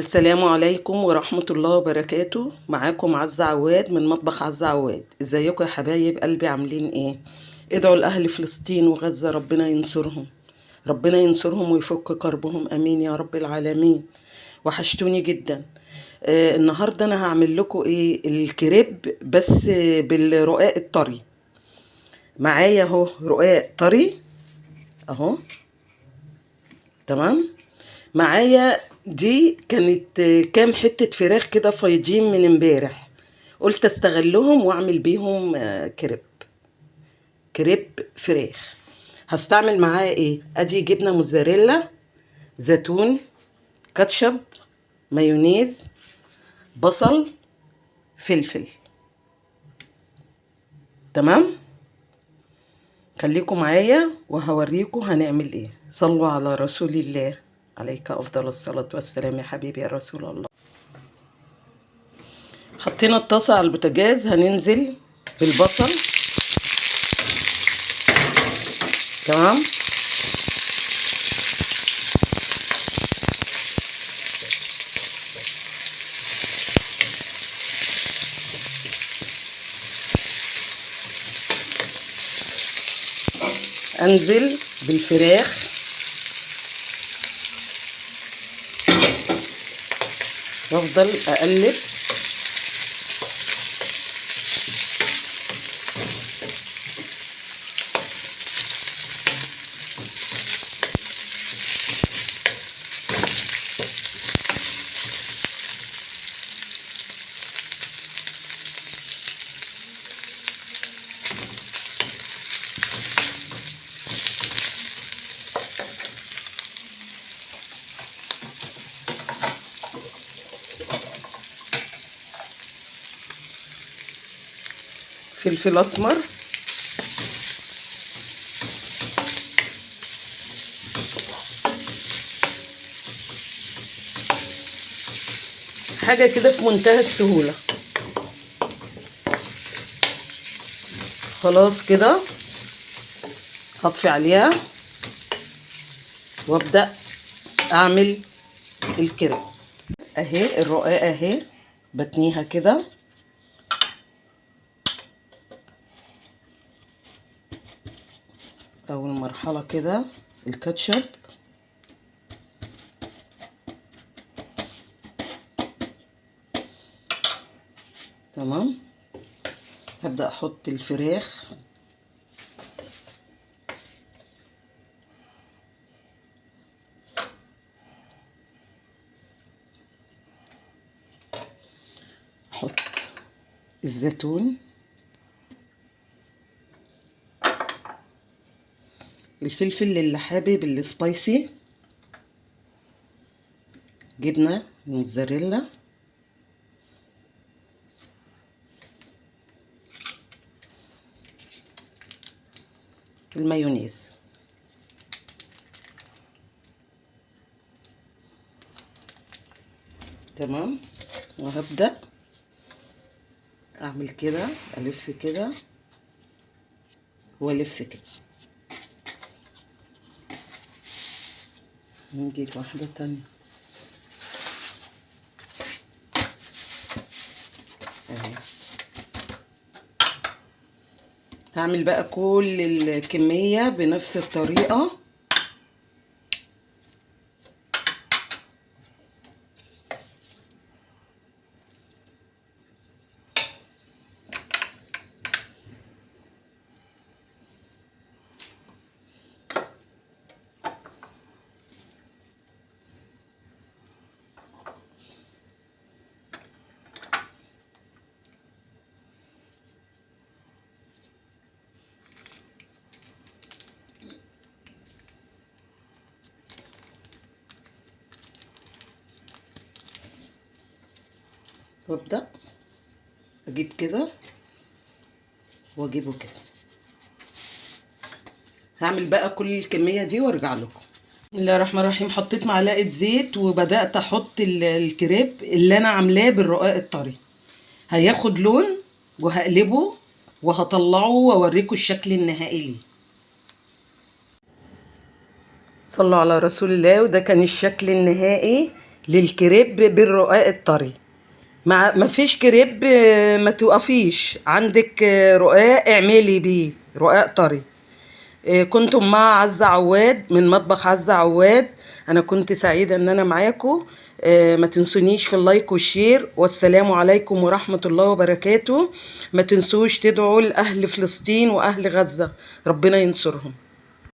السلام عليكم ورحمة الله وبركاته. معاكم عزة عواد من مطبخ عزة عواد. ازيكم يا حبايب قلبي، عاملين ايه؟ ادعوا لأهل فلسطين وغزة، ربنا ينصرهم، ربنا ينصرهم ويفك كربهم، امين يا رب العالمين. وحشتوني جدا. النهاردة انا هعمل لكم ايه؟ الكريب بس بالرقاق الطري. معايا اهو رقاق طري اهو، تمام. معايا دي كانت كام حتة فراخ كده فايضين من امبارح، قلت استغلهم واعمل بيهم كريب فراخ. هستعمل معاه ايه؟ ادي جبنة موتزاريلا، زيتون، كاتشب، مايونيز، بصل، فلفل. تمام، خليكم معايا وهوريكم هنعمل ايه. صلوا على رسول الله، عليك افضل الصلاة والسلام يا حبيبي يا رسول الله. حطينا الطاسة على البوتاجاز، هننزل بالبصل. تمام، انزل بالفراخ، وافضل اقلب. فلفل اسمر، حاجة كده في منتهى السهولة. خلاص كده هطفي عليها وابدأ اعمل الكريب. اهي الرقاقة اهي، بتنيها كده. اول مرحلة كده الكاتشب، تمام. هبدأ احط الفراخ، احط الزيتون، الفلفل اللي حابب السبايسي، جبنة موتزاريلا، المايونيز. تمام، وهبدأ اعمل كده، الف كده والف كده. نجيب واحدة تانية اهي. هعمل بقى كل الكمية بنفس الطريقة. وابدأ اجيب كده واجيبه كده. هعمل بقى كل الكمية دي وارجع لكم. بسم الله الرحمن الرحيم. حطيت معلقة زيت وبدأت احط الكريب اللي انا عاملاه بالرقاق الطري. هياخد لون وهقلبه وهطلعه واوريكم الشكل النهائي ليه. صلوا على رسول الله. وده كان الشكل النهائي للكريب بالرقاق الطري. ما فيش كريب، ما توقفيش عندك رقاق اعملي بيه رقاق طري. كنتم مع عزة عواد من مطبخ عزة عواد. انا كنت سعيدة ان انا معاكم. ما تنسونيش في اللايك والشير، والسلام عليكم ورحمة الله وبركاته. ما تنسوش تدعوا لأهل فلسطين وأهل غزة، ربنا ينصرهم.